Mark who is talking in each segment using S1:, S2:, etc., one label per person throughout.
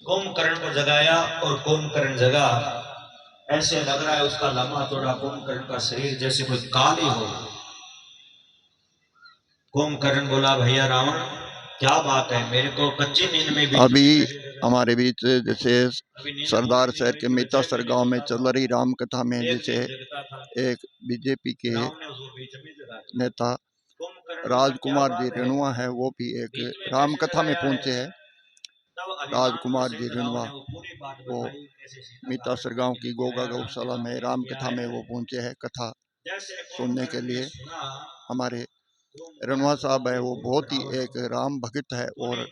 S1: कुंभकर्ण को जगाया और कुंभकर्ण जगा। ऐसे लग रहा है उसका लंबा चौड़ा कुंभकर्ण का शरीर जैसे कोई काली हो। कुंभकर्ण बोला, भैया रावण क्या बात है, मेरे को कच्ची नींद में भी
S2: अभी हमारे बीच जैसे सरदार शहर के मितासर गांव में चल रही राम कथा में जैसे एक बीजेपी के नेता राजकुमार जी रेणुआ है, वो भी एक राम कथा में पहुंचे हैं। राजकुमार जी रेणुआ वो मितासर गांव की गोगा गौशाला में राम कथा में वो पहुंचे हैं कथा सुनने के लिए। हमारे रेणुआ साहब है वो बहुत ही एक राम भक्त है और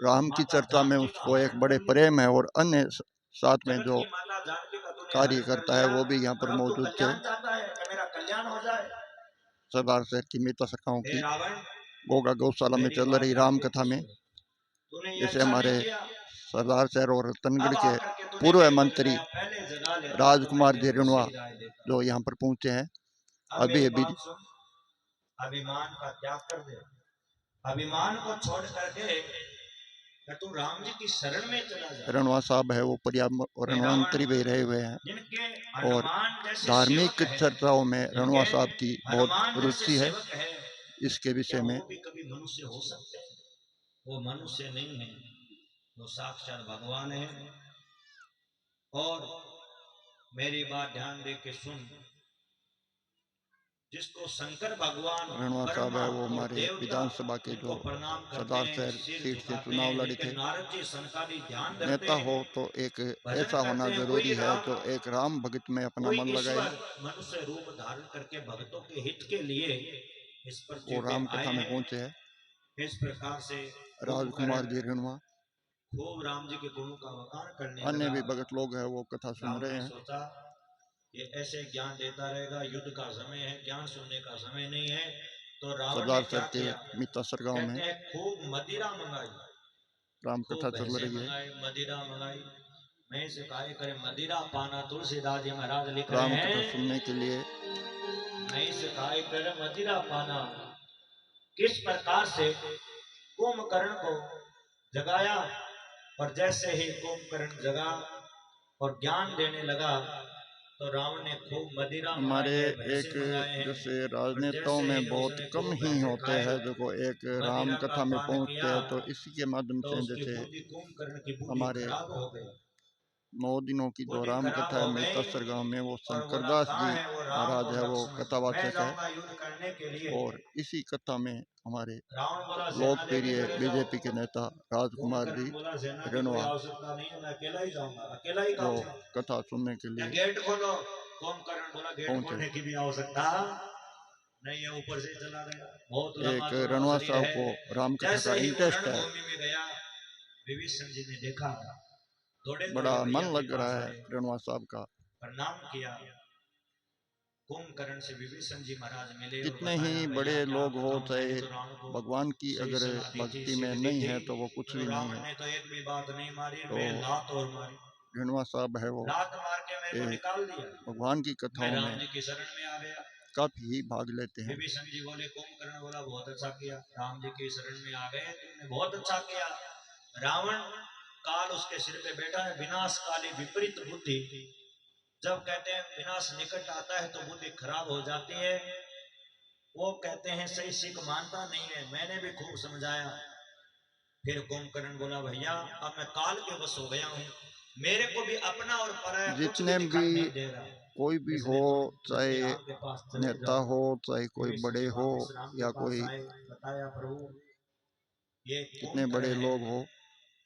S2: राम की चर्चा में उसको एक बड़े प्रेम है और अन्य साथ में जो कार्य करता है वो भी यहाँ पर मौजूद थे। सरदार शहर की मितासर गांव की गोगा गौशाला में चल रही राम कथा में जैसे हमारे सरदार शहर और रतनगढ़ के पूर्व मंत्री राजकुमार जी रेणुआ जो यहाँ पर पहुंचे हैं अभी अभी।
S1: अभिमान का त्याग कर दे, अभिमान को छोड़ करके तू राम जी की शरण में चला जा।
S2: रेणुआ साहब है वो पर्यावरण मंत्री भी रहे हुए हैं और धार्मिक चर्चाओं में रेणुआ साहब की बहुत रुचि है। इसके विषय में
S1: वो भी कभी मनुष्य हो सकते हैं, वो मनुष्य नहीं है, वो साक्षात भगवान है। और मेरी बात ध्यान दे के सुन, जिसको शंकर भगवान
S2: रेणुआ साहब है वो हमारे विधानसभा के जो सरदार शहर सीट से चुनाव लड़े थे। नेता हो तो एक ऐसा होना जरूरी है जो एक राम भक्त में अपना मन लगाए।
S1: मनुष्य रूप धारण करके भक्तों के हित के लिए इस पर
S2: वो राम कथा में पहुंचे हैं।
S1: इस प्रकार से
S2: राजकुमार जी रेणुआ
S1: खूब राम जी के गुणों का वखान करने
S2: अन्य भी भगत लोग हैं वो कथा सुन रहे हैं।
S1: सोचा ये ऐसे ज्ञान देता रहेगा, युद्ध का समय है, ज्ञान सुनने का समय नहीं है। तो रावण ने क्या किया,
S2: मितासर गांव में
S1: खूब मदिरा मंगाई,
S2: राम कथा चल रही है।
S1: मदिरा मंगाई। मैं से कार्य करे मदिरा पाना, तुलसीदास जी महाराज लिख
S2: राम
S1: रहे
S2: कथा
S1: हैं
S2: सुनने के लिए
S1: मैं से कार्य करे मदिरा पाना। किस प्रकार से कुंभकर्ण को जगाया और जैसे ही कुंभकर्ण जगा और ज्ञान देने लगा तो रावण ने खूब मदिरा
S2: हमारे एक जैसे राजनेताओं में बहुत कम ही होते हैं जो एक राम कथा में पहुंचते हैं, तो इसी के माध्यम से जैसे हमारे 9 दिनों की जो राम कथा है मितासर गांव में वो शंकरदास जी महाराज है वो कथावाचक है और इसी कथा में हमारे लोकप्रिय बीजेपी के नेता राजकुमार जी रेणुआ जो कथा सुनने के लिए
S1: गेट खोलो, गेट खोलने की भी आवश्यकता नहीं है, ऊपर से चला गया। बहुत
S2: एक रेणुआ साहब को राम कथा का इंटरेस्ट है,
S1: विभीषण जी ने देखा,
S2: बड़ा मन लग रहा है रेणुआ साहब का।
S1: प्रणाम किया, कुंभकर्ण से विभीषण जी महाराज मिले।
S2: कितने ही बड़े लोग हो चाहे भगवान की अगर भक्ति में नहीं है तो वो कुछ भी नहीं है।
S1: तो एक भी बात नहीं मारी,
S2: तो
S1: लात और मारी,
S2: रेणुआ साहब है वो
S1: लात मार के मेरे को निकाल दिया।
S2: भगवान की कथाओं में
S1: की शरण में आ गया,
S2: काफी ही भाग लेते हैं।
S1: विभीषण जी बोले, कुंभकर्ण बोला बहुत अच्छा किया, राम जी की शरण में आ गए, तुमने बहुत अच्छा किया। रावण काल उसके सिर पे बैठा है, विनाश काली विपरीत बुद्धि। जब कहते हैं विनाश निकट आता है तो बुद्धि खराब हो जाती है। वो कहते हैं सही सीख मानता नहीं है, मैंने भी खूब समझाया। फिर कुंभकर्ण बोला, भैया अब मैं काल के वश हो गया हूँ, मेरे को भी अपना और पराया
S2: जितने भी कोई भी हो, चाहे नेता हो चाहे कोई बड़े हो या कोई
S1: बताया प्रभु ये
S2: कितने बड़े लोग हो,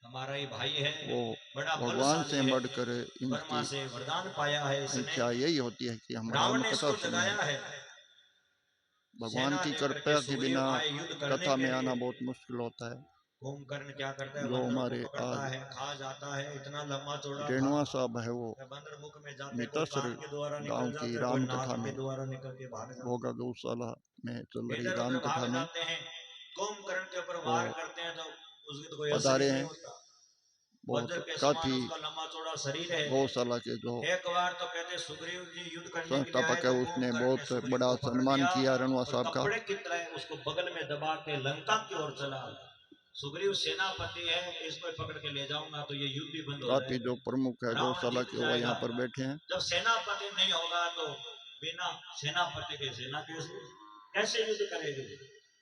S1: हमारा ही भाई है,
S2: वो
S1: बड़ा
S2: भगवान से बढ़कर इनकी
S1: वरदान पाया है,
S2: इच्छा यही होती है कि हम राम कथा सुने। भगवान की कृपा के बिना कथा में आना बहुत मुश्किल होता है।
S1: कुंभकर्ण क्या करता है,
S2: जो हमारे आज
S1: है, खा जाता है, इतना लंबा चौड़ा
S2: रेणुआ साहब है वो
S1: मुख में जाते
S2: मितासर गांव की राम कथा में गोगा गौशाला में चल रही राम कथा में
S1: कुंभकर्ण के ऊपर वार करते हैं तो उसकी कोई
S2: पधारे हैं। बहुत काफी
S1: लंबा चौड़ा शरीर है।
S2: गौशाला के जो
S1: एक बार तो कहते सुग्रीव जी युद्ध करने
S2: संस्थापक है उसने बहुत बड़ा सम्मान किया रेणुआ साहब का।
S1: उसको बगल में दबा के लंका की ओर चला। सुग्रीव सेनापति है, इसको पकड़ के ले जाऊंगा तो ये युद्ध भी बंद हो
S2: राती
S1: जाएगा।
S2: जो प्रमुख है
S1: रावण
S2: गौशाला
S1: जीत
S2: के, वो
S1: जाएगा।
S2: यहाँ पर बैठे हैं।
S1: जब सेनापति नहीं होगा तो बिना सेनापति के सेना कैसे युद्ध करेगी।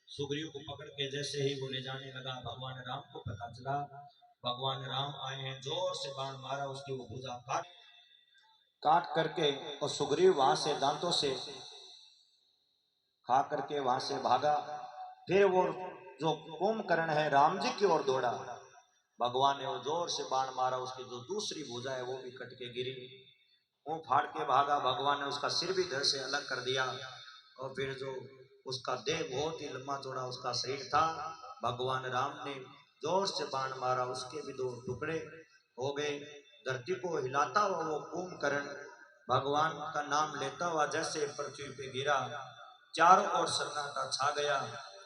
S1: सुग्रीव को पकड़ के जैसे ही वो ले जाने लगा, भगवान राम को पता चला भगवान राम आए हैं, जोर से बाण मारा, उसकी वो भुजा काट करके, और सुग्रीव वहां से दांतों से खा करके वहां से भागा। फिर वो जो कुंभकर्ण है राम जी की ओर दौड़ा, भगवान ने वो जोर से बाण मारा, उसकी जो दूसरी भुजा है वो भी कट के गिरी। मुंह फाड़ के भागा, भगवान ने उसका सिर भी धड़ से अलग कर दिया। और फिर जो उसका देह बहुत ही लंबा चौड़ा उसका शरीर था, भगवान राम ने जोर से बाण मारा, उसके भी दो टुकड़े हो गए। धरती को हिलाता हुआ वो कुंभकर्ण भगवान का नाम लेता हुआ जैसे पृथ्वी पे गिरा, चारों ओर सन्नाटा छा गया।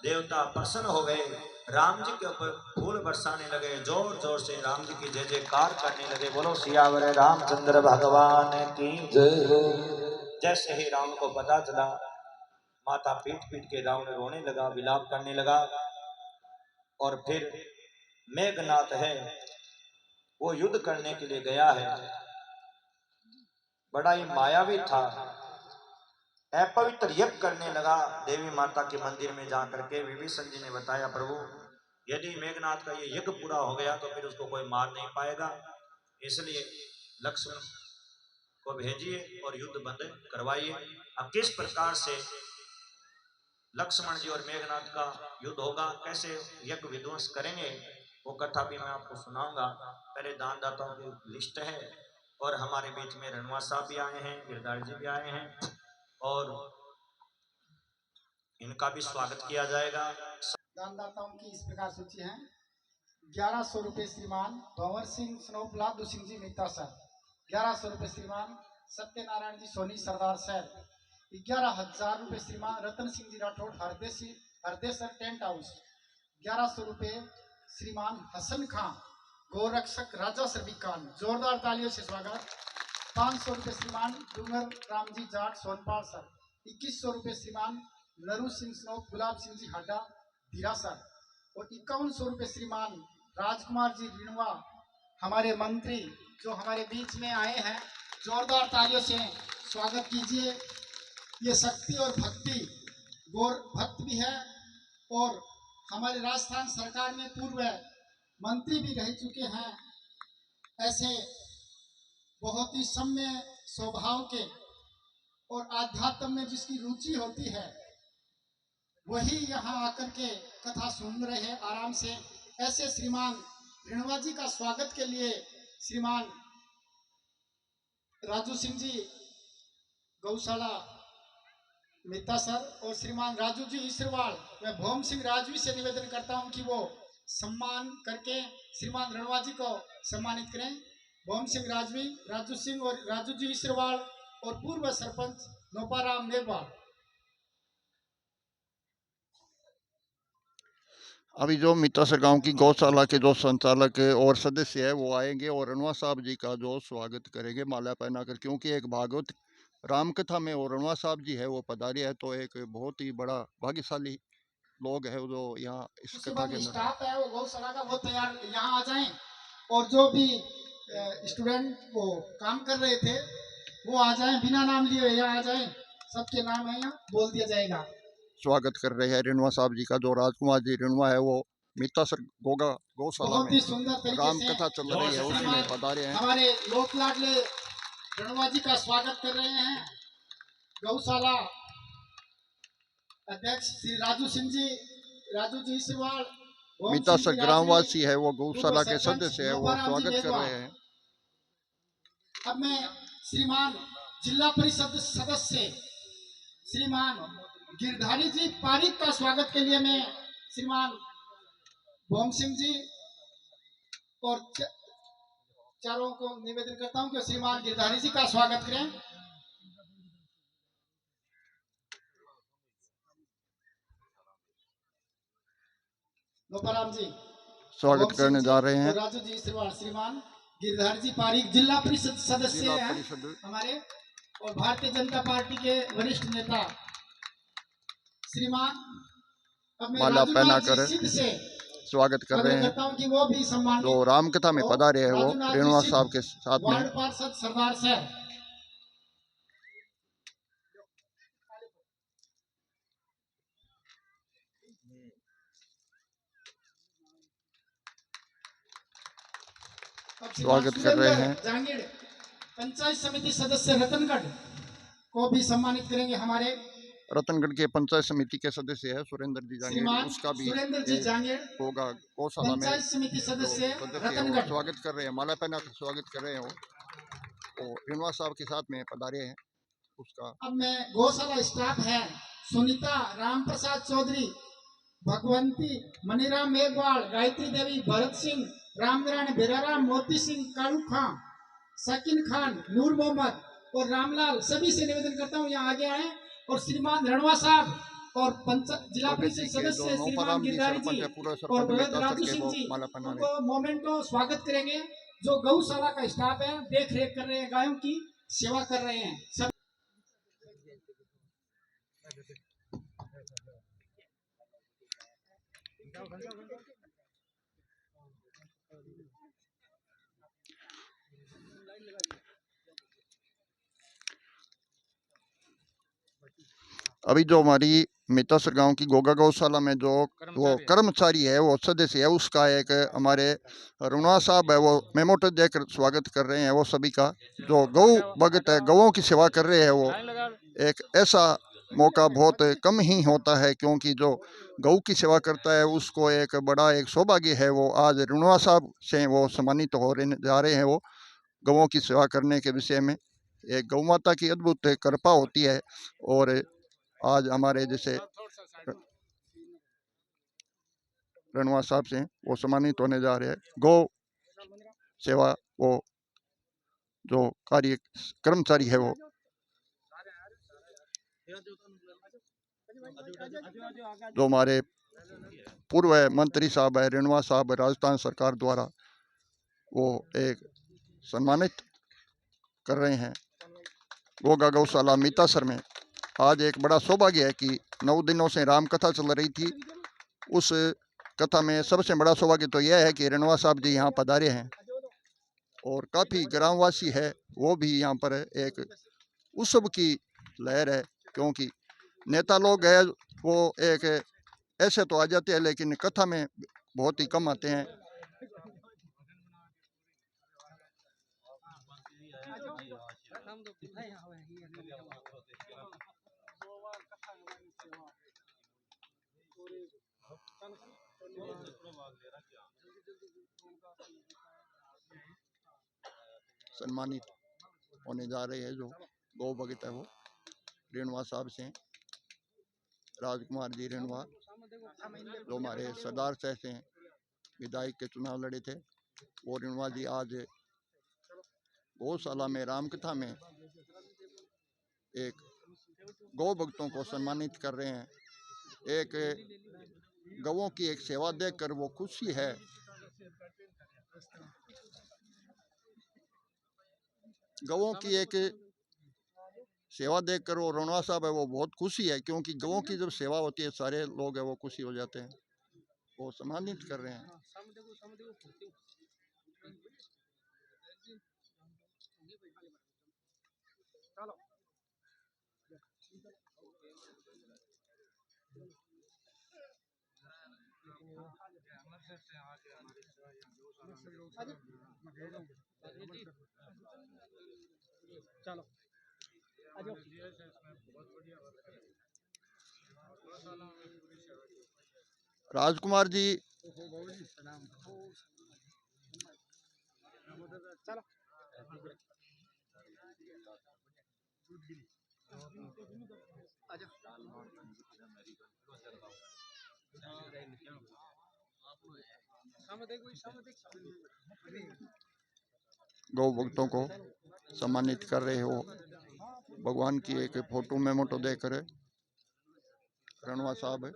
S1: देवता प्रसन्न हो गए, राम जी के ऊपर फूल बरसाने लगे, जोर जोर से राम जी की जय जयकार करने लगे। बोलो सियावर रामचंद्र भगवान की जय हो। जैसे ही राम को पता चला, माता पीट पीट के रावण रोने लगा, विलाप करने लगा। और फिर मेघनाथ है वो युद्ध करने के लिए गया है, बड़ा ही मायावी था, अपवित्र यज्ञ करने लगा देवी माता के मंदिर में जाकर के। विभीषण जी ने बताया प्रभु यदि मेघनाथ का ये यज्ञ पूरा हो गया तो फिर उसको कोई मार नहीं पाएगा, इसलिए लक्ष्मण को भेजिए और युद्ध बंद करवाइए। अब किस प्रकार से लक्ष्मण जी और मेघनाथ का युद्ध होगा, कैसे यज्ञ विध्वंस करेंगे, वो कथा भी मैं आपको सुनाऊंगा। पहले दान दाताओं की लिस्ट है, और हमारे बीच में रणवा साहब भी आए हैं, गिरधारी जी भी आए हैं, और इनका भी स्वागत किया जाएगा।
S3: दानदाताओं की इस प्रकार सूची है। 1100 रुपये श्रीमान भंवर सिंह स्नोप लादू सिंह जी मित्ता सर, 1100 रुपये श्रीमान सत्यनारायण जी सोनी सरदार सर, 11,000 रुपये श्रीमान रतन सिंह जी राठौड़ हरदेसर टेंट हाउस, 1100 रुपये श्रीमान हसन खां गोरक्षक राजा सर बीकान, जोरदार तालियों से स्वागत। 500 रुपये श्रीमान डूंगर राम जी जाट सोनपाल सर, 2100 रुपये श्रीमान नरू सिंह स्नोप गुलाब सिंह जी हड्डा धीरा सर, और 5100 रुपये श्रीमान राजकुमार जी रिणवा हमारे मंत्री जो हमारे बीच में आए हैं, जोरदार तालियों से स्वागत कीजिए। ये शक्ति और भक्ति गौर भक्त भी है, और हमारे राजस्थान सरकार में पूर्व मंत्री भी रह चुके हैं। ऐसे बहुत ही सम्य स्वभाव के और आध्यात्म में जिसकी रुचि होती है वही यहाँ आकर के कथा सुन रहे हैं आराम से। ऐसे श्रीमान रिणवा जी का स्वागत के लिए श्रीमान राजू सिंह जी गौशाला मित्ता सर और श्रीमान राजू जी इसरवाल, मैं भोम सिंह राजवी से निवेदन करता हूं कि वो सम्मान करके श्रीमान रणवा जी को सम्मानित करें। भोम सिंह राजवी, राजू सिंह और राजू जी इसरवाल और पूर्व सरपंच नोपाराम मेघवाल।
S2: अभी जो मितासर गांव की गौशाला के जो संचालक और सदस्य है वो आएंगे और रणवा साहब जी का जो स्वागत करेंगे माला पहनाकर, क्योंकि एक भागवत राम कथा में और रणवा साहब जी है वो पधारी है, तो एक बहुत ही बड़ा भाग्यशाली लोग है जो यहाँ इस कथा के अंदर।
S3: स्टाफ है वो गौशाला का वो तैयार यहाँ आ जाएं, और जो भी स्टूडेंट वो काम कर रहे थे वो आ जाएं, बिना नाम लिए यहाँ आ जाएं, सबके नाम है यहाँ बोल दिया जाएगा।
S2: स्वागत कर रहे हैं रिणवा साहब जी का। जो राजकुमार जी रिणवा है वो मितासर गोगा गौशाला में राम कथा चल रही है उसमें पधारे हैं।
S3: हमारे लोक लाडले रणवा जी का स्वागत कर रहे हैं गौशाला अध्यक्ष श्री राजू सिंह जी, राजू जी सिवाल।
S2: मितासर ग्रामवासी है वो गौशाला के सदस्य है वो स्वागत कर रहे हैं।
S3: अब मैं श्रीमान जिला परिषद सदस्य श्रीमान गिरधारी जी पारिक का स्वागत के लिए मैं श्रीमान भोम सिंह जी और चारों को निवेदन करता हूं कि श्रीमान गिरधारी जी का स्वागत करें। नोपाराम जी
S2: स्वागत करने जा रहे हैं।
S3: राजू जी श्रीमान गिरधारी जी पारिक जिला परिषद सदस्य हैं हमारे, और भारतीय जनता पार्टी के वरिष्ठ नेता श्रीमान। अब मैं
S2: माला पहना कर
S3: सिद्ध से
S2: स्वागत कर रहे हैं।
S3: कार्यकर्ताओं की वो भी सम्मान
S2: जो रामकथा में पधारे हैं वो रेणुआ साहब के साथ में।
S3: वार्ड पार्षद सरदार सर।
S2: स्वागत कर रहे हैं।
S3: जांगीड़ पंचायत समिति सदस्य रतनगढ़ को भी सम्मानित करेंगे। हमारे
S2: रतनगढ़ के पंचायत समिति के सदस्य है सुरेंद्र जी जांगीड़, उसका भी
S3: सुरेंद्र जी जांगीड़
S2: होगा गौशाला में
S3: पंचायत समिति सदस्य रतनगढ़।
S2: स्वागत कर रहे हैं, माला पहना कर स्वागत कर रहे हैं वो, और रेणुआ साहब के साथ में पधारे हैं उसका।
S3: अब मैं गौशाला स्टाफ है सुनीता रामप्रसाद चौधरी, भगवंती, मनीराम मेघवाल, गायत्री देवी, भरत सिंह, रामनारायण बेराराम, मोती सिंह, कालू खां, सकीन खान, नूर मोहम्मद और रामलाल, सभी से निवेदन करता हूँ यहाँ आगे आए। और श्रीमान रणवा साहब और जिला परिषद सदस्य श्रीमान गिरधारी जी और भगत राजू सिंह जी उनको मोमेंटो स्वागत करेंगे, जो गौशाला का स्टाफ है, देख रेख कर रहे हैं, गायों की सेवा कर रहे हैं सब।
S2: अभी जो हमारी मितासर गांव की गोगा गौशाला में जो वो कर्मचारी है, वो सदस्य है, उसका एक हमारे रुणवा साहब है वो मेमोटो देकर स्वागत कर रहे हैं वो सभी का। जो गौ भगत है, गौओं की सेवा कर रहे हैं, वो एक ऐसा मौका बहुत कम ही होता है, क्योंकि जो गौ की सेवा करता है उसको एक बड़ा एक सौभाग्य है। वो आज रुणवा साहब से वो सम्मानित हो रहे जा रहे हैं। वो गौओं की सेवा करने के विषय में एक गौ माता की अद्भुत कृपा होती है, और आज हमारे जैसे रणवा साहब से वो सम्मानित होने जा रहे हैं। गौ सेवा वो जो कार्य कर्मचारी है वो जो हमारे पूर्व मंत्री साहब है रणवा साहब राजस्थान सरकार द्वारा वो एक सम्मानित कर रहे हैं। गोगा गौशाला मितासर में आज एक बड़ा सौभाग्य है कि 9 दिनों से राम कथा चल रही थी। उस कथा में सबसे बड़ा सौभाग्य तो यह है कि रणवा साहब जी यहाँ पधारे हैं, और काफ़ी ग्रामवासी है वो भी यहाँ पर एक उत्सव की लहर है, क्योंकि नेता लोग है वो एक ऐसे तो आ जाते हैं लेकिन कथा में बहुत ही कम आते हैं। सम्मानित होने जा रहे हैं जो गौ भगत है वो रेणुआ साहब से राजकुमार जी रेणुआ, जो हमारे सरदार साहब से विधायक के चुनाव लड़े थे, वो रेणुआ जी आज गौशाला में रामकथा में एक गौ भक्तों को सम्मानित कर रहे हैं। एक गौओं की एक सेवा देखकर वो खुशी है। गौओं की एक सेवा देखकर वो रणवा साहब है वो बहुत खुशी है, क्योंकि गौओं की जब सेवा होती है सारे लोग है वो खुशी हो जाते हैं। वो सम्मानित कर रहे हैं।
S3: चलो
S2: राजकुमार जी गौ भक्तों को सम्मानित कर रहे हो। भगवान की एक फोटो में मोटो देकर रणवा साहब है।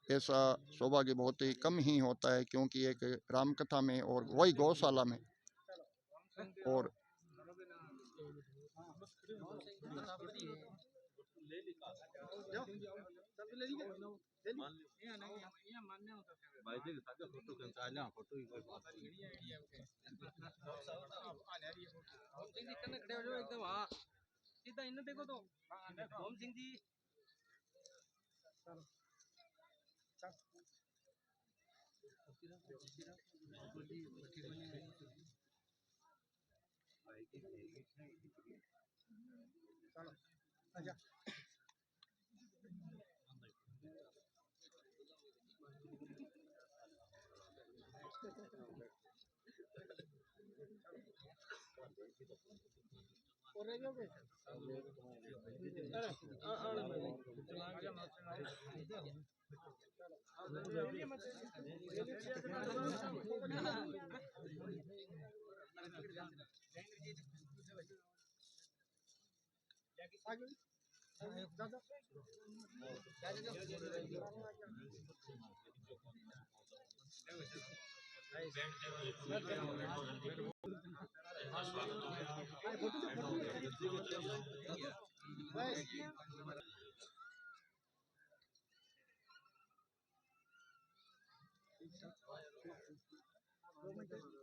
S2: ऐसा सौभाग्य बहुत ही कम ही होता है, क्योंकि एक रामकथा में और वही गौशाला में और
S4: सीधा इन्हें देखो तो ओम सिंह जी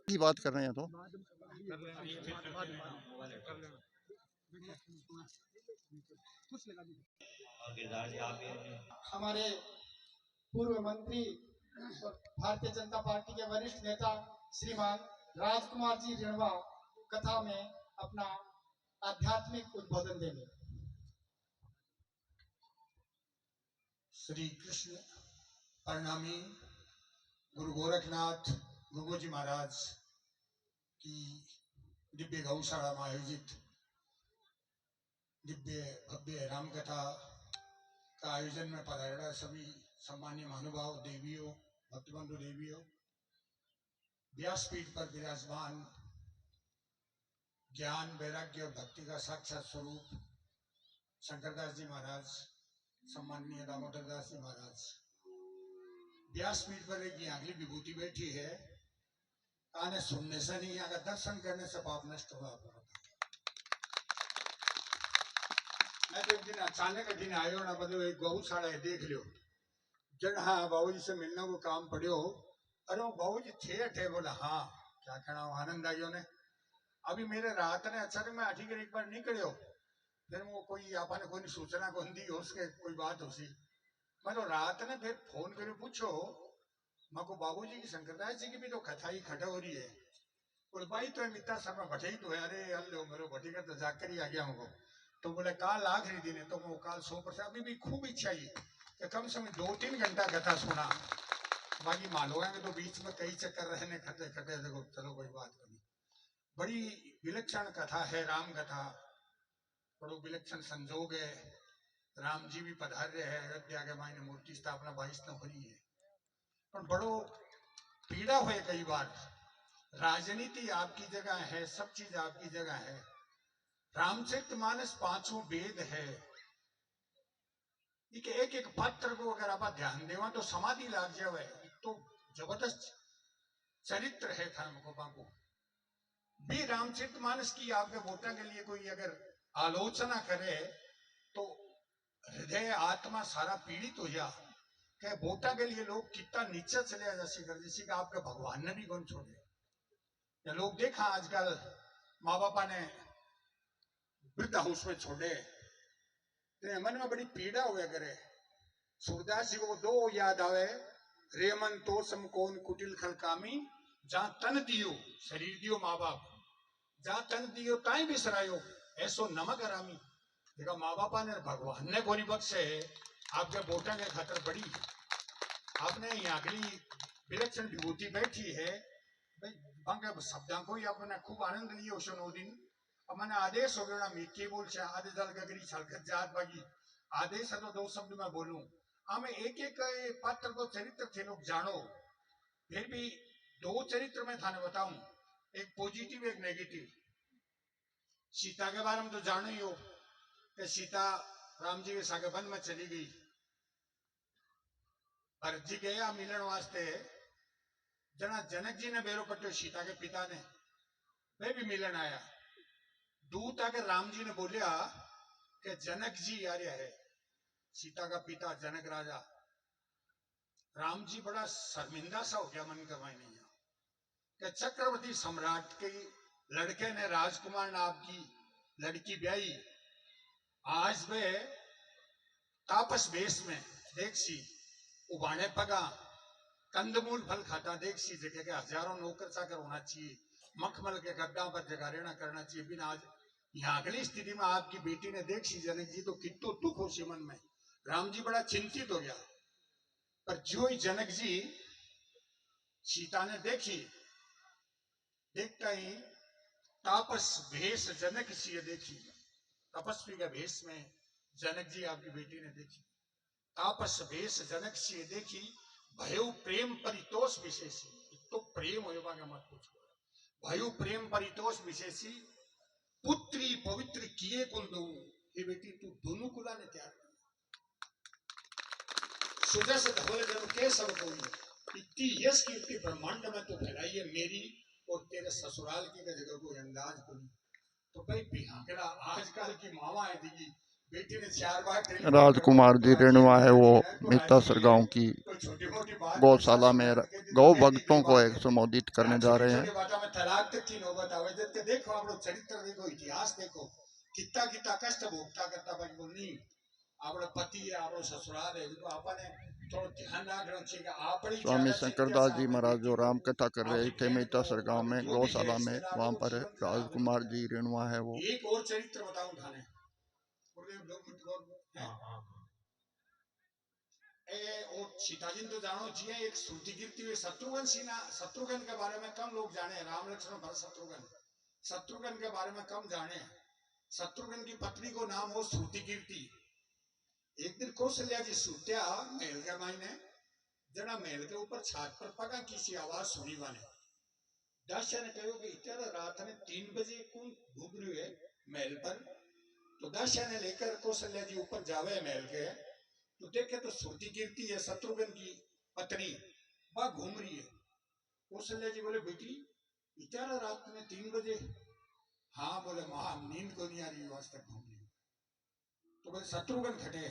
S2: की बात कर रहे हैं तो
S3: हमारे पूर्व मंत्री और भारतीय जनता पार्टी के वरिष्ठ नेता श्रीमान राजकुमार जी रिणवा कथा में अपना आध्यात्मिक उद्बोधन देंगे।
S5: श्री कृष्ण परिणामी गुरु गोरखनाथ गुरु जी महाराज की दिव्य गौशाला में आयोजित दिव्य भव्य राम कथा का आयोजन में पधारेला सभी सम्मान्य महानुभाव देवियों भक्तबंधु देवियों, व्यासपीठ पर विराजमान ज्ञान वैराग्य और भक्ति का साक्षात स्वरूप शंकरदास जी महाराज, सम्माननीय दामोदर दास जी महाराज, व्यासपीठ पर एक अगली विभूति बैठी है। आने सुनने से नहीं, अगर दर्शन करने से पाप नष्ट होगा। मैं तो एक दिन अचानक दिन आयो ना, मतलब एक गौशाला है, देख लियो जन। हाँ बाबू जी से मिलने को काम पड़ियो। अरे वो बाबू जी थे बोला हाँ क्या कहना, आनंद आयो ने। अभी मेरे रात ने अचानक मैं अठी कर एक बार निकलियो, फिर वो कोई आपने कोई सूचना को दी हो उसके कोई बात हो सी, मतलब रात ने फिर फोन कर पूछो मैं को बाबूजी की शंकरदास जी की भी तो कथा ही खड़ा हो रही है। बोले भाई तो मिता सब में भटे ही तो है। अरे अल्लो मेरे भटी का तो जाकर ही आ गया हमको। तो बोले काल आखिरी दिन है, तो वो काल 100%। अभी भी खूब इच्छा ही कि कम से कम 2-3 घंटा कथा सुना। बाकी मालूम है तो बीच में कई चक्कर रहने खटे खटे, देखो चलो कोई बात नहीं। बड़ी विलक्षण कथा है राम कथा, बड़ो विलक्षण संजोग है। राम जी भी पधार रहे हैं अयोध्या के मायने, मूर्ति स्थापना 22 न हो रही है, पर बड़ो पीड़ा हुए कई बार। राजनीति आपकी जगह है, सब चीज आपकी जगह है। रामचरितमानस 5 वेद है, एक एक पात्र को अगर आप ध्यान देवा तो समाधि लाग जावे। तो जबरदस्त चरित्र है धर्म को भी। रामचरितमानस की आपके वोटा के लिए कोई अगर आलोचना करे तो हृदय आत्मा सारा पीड़ित हो जा कि वोटा के लिए लोग कितना नीचे चले जैसे कर, जैसे कि आपके भगवान ने भी कौन छोड़े। या लोग देखा आजकल माँ बापा ने वृद्ध हाउस में छोड़े, तो मन में बड़ी पीड़ा हुआ करे। सूरदास जी को वो 2 याद आवे, रेमन तो सम कौन कुटिल खलकामी, जहां तन दियो शरीर दियो माँ बाप, जहां तन दियो ताई बिसरायो ऐसो नमक हरामी। देखा माँ बापा ने भगवान ने गोरी बख्शे आपके वोटा के खतर बड़ी। आपने यहाँ अगली विलक्षण विभूति बैठी है भाई, शब्दा को ही आपने खूब आनंद लियो। 9 दिन मैंने आदेश हो गया मीके बोल से आधे दल गगरी छलकत जात बागी आदेश है तो 2 शब्द में बोलूं। हमें एक एक पात्र को चरित्र थे लोग जानो, फिर भी 2 चरित्र में थाने बताऊं, एक पॉजिटिव एक नेगेटिव। सीता के बारे में तो जानो ही हो कि सीता राम जी के सागे वन में चली गई, भरत जी गया मिलन वास्ते, जना जनक जी ने बेरो पट्टो सीता के पिता ने, वे भी मिलन आया। दूत आकर राम जी ने बोलिया कि जनक जी आ रहा है, सीता का पिता जनक राजा। राम जी बड़ा शर्मिंदा सा हो गया मन का मायने कि चक्रवर्ती सम्राट के लड़के ने, राजकुमार ने आपकी लड़की ब्याई, आज वे तापस वेश में देख सी उबाने पगा, कंदमूल फल खाता देख सी, जगह के हजारों नौकर चाकर होना चाहिए, मखमल के गद्दा पर जगह रहना करना चाहिए, बिना आज यहाँ अगली स्थिति में आपकी बेटी ने देख सी जनक जी तो कितो दुख हो सी मन में। राम जी बड़ा चिंतित हो गया। पर जो ही जनक जी सीता ने देखी, देखता ही तापस भेष जनक सी देखी, तपस्वी का भेष में जनक जी आपकी बेटी ने देखी, तापस भेष जनक सी देखी, भयो प्रेम परितोष विशेषी, तो प्रेम होगा का मत पूछो, भयो प्रेम परितोष विशेषी, पुत्री पवित्र किए कुल दो, ये बेटी तू दोनों कुला ने त्याग कर, सुजस धवल जब के सब कोई, इतनी यश कीर्ति ब्रह्मांड में तो फैलाई है मेरी और तेरे ससुराल की जगह को अंदाज को नहीं। तो भाई बिहाकड़ा आजकल की मावा है दीदी, बेटी ने 4 बार
S2: राजकुमार जी रेणुआ है वो मीतासर गांव की गौशाला में गौ भक्तों को एक संबोधित करने जा रहे हैं।
S5: में तलाक तक की नौबत आवे, जब के देखो आप लोग चरित्र देखो, इतिहास देखो, कितना कितना कष्ट भोगता करता भाई बोलनी, आपड़ा पति है, आपड़ा ससुराल है, तो आपने थोड़ा ध्यान रखना चाहिए कि आपड़ी
S2: स्वामी शंकरदास जी महाराज जो राम कथा कर रहे थे मीतासर गांव में गौशाला में, वहां पर राजकुमार जी रेणुआ है वो।
S5: एक और चरित्र बताऊं थाने, और सीताजी तो जानो जी एक श्रुति कीर्ति हुई, शत्रुघ्न सिन्हा, शत्रुघ्न के बारे में कम लोग जाने, राम लक्ष्मण भरत शत्रुघ्न, शत्रुघ्न के बारे में कम जाने। शत्रुघ्न की पत्नी को नाम हो श्रुति कीर्ति। एक दिन कौशल्या जी सुत्या महल के मायने, जना महल के ऊपर छात पर पगा किसी आवाज सुनी वाले, दासिया ने कहो कि इतना रात ने 3 बजे कौन घूम रही है महल पर। तो दासिया ने लेकर कौशल्या जी ऊपर जावे महल के, तो देखे तो श्रुति कीर्ति है शत्रुघ्न की पत्नी, वह घूम रही है। कौशल्या जी बोले बेटी इतना रात में 3 बजे? हाँ बोले महा नींद को नहीं आ रही, आज तक घूम रही। तो बोले शत्रुघ्न खटे,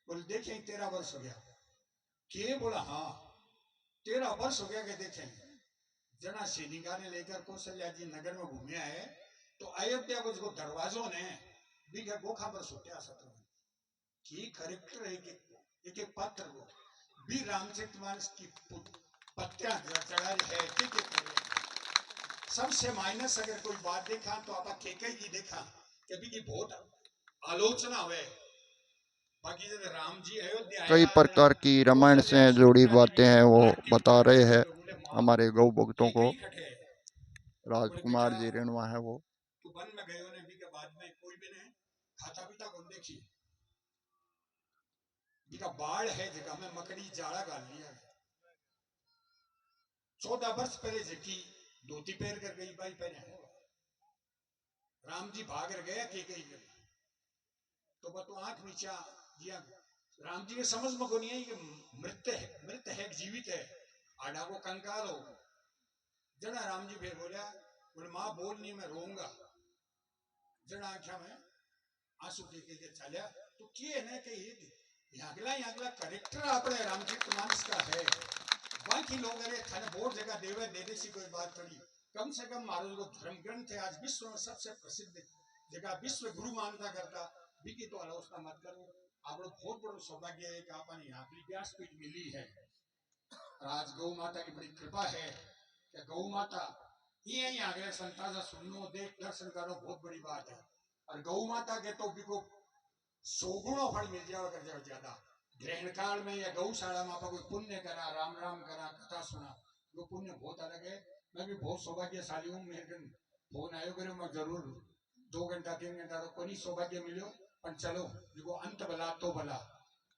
S5: बोले देखे 13 वर्ष हो गया के? बोला हाँ 13 वर्ष हो गया के देखे। जना सैनिका ने लेकर कौशल्या जी नगर में घूमे आए, तो अयोध्या को जो दरवाजों ने बिगा गोखा पर सुत्या शत्रुघ्न की करेक्टर एक एक पात्र को भी रामचरितमानस की पत्तियां चढ़ा है, सबसे माइनस अगर कोई बात देखा तो आप केकई की देखा कभी की बहुत आलोचना हुए। बाकी जब राम जी अयोध्या
S2: कई प्रकार की रामायण से जुड़ी बातें हैं वो बता रहे हैं हमारे गौ भक्तों को। राजकुमार जी रेणुआ है वो।
S5: तो वन में गए ने भी के बाद में कोई भी ने खाता पीता को देखी, जिका बाढ़ है जगह में मकड़ी जाड़ा गाल लिया। 14 वर्ष पहले जकी धोती पहन कर गई बाई पहने है। राम जी भाग कर गया के गई तो बतो आंख नीचा जिया राम जी के समझ में को नहीं आई कि मृत है जीवित है, आडा को कंकाल हो। जना राम जी फिर बोला, बोले मां बोल नहीं मैं रोऊंगा। जना आख्या में आंसू के चलिया तो किए ने कि यागला करेक्टर अपने रामचरितमानस का है। बाकी लोग अरे थाने बहुत जगह देवे दे सी कोई बात पड़ी, कम से कम मारो जो धर्म ग्रंथ है आज विश्व में सबसे प्रसिद्ध जगह विश्व गुरु मानता करता बिकी तो आलोचना मत करो। आप लोग बहुत बड़ा सौभाग्य है कि आपने यहाँ की व्यासपीठ मिली है। आज गौ माता की बड़ी कृपा है कि गौ माता ये आगे संता से सुनो देख दर्शन करो बहुत बड़ी बात है। और गौ माता के तो बिको 100 गुणों फल मिल जाओ कर जाओ ज्यादा। ग्रहण काल में या गौशाला में कोई पुण्य करा, राम राम करा, कथा सुना, वो पुण्य बहुत अलग है। मैं भी बहुत सौभाग्यशाली हूँ। मेरे फोन आयो करे मैं जरूर 2 घंटा 3 घंटा तो कोई सौभाग्य मिलो। पर चलो जो अंत भला तो भला,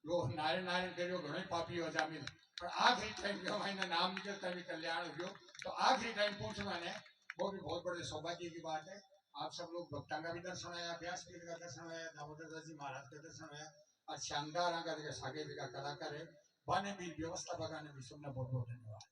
S5: वो नारायण नारायण करो घणो पापी हो जामिल, पर आखिरी टाइम जो मैंने नाम निकलता भी कल्याण हो गयो। तो आखिरी टाइम पूछना है वो भी बहुत बड़े सौभाग्य की बात है। आप सब लोग भक्तां का भी दर्शन आया, व्यासपीठ का दर्शन आया, दामोदर दास जी महाराज का दर्शन आया और शानदार का सागे का कलाकार है बने भी व्यवस्था बगाने भी सुनना बहुत बहुत धन्यवाद।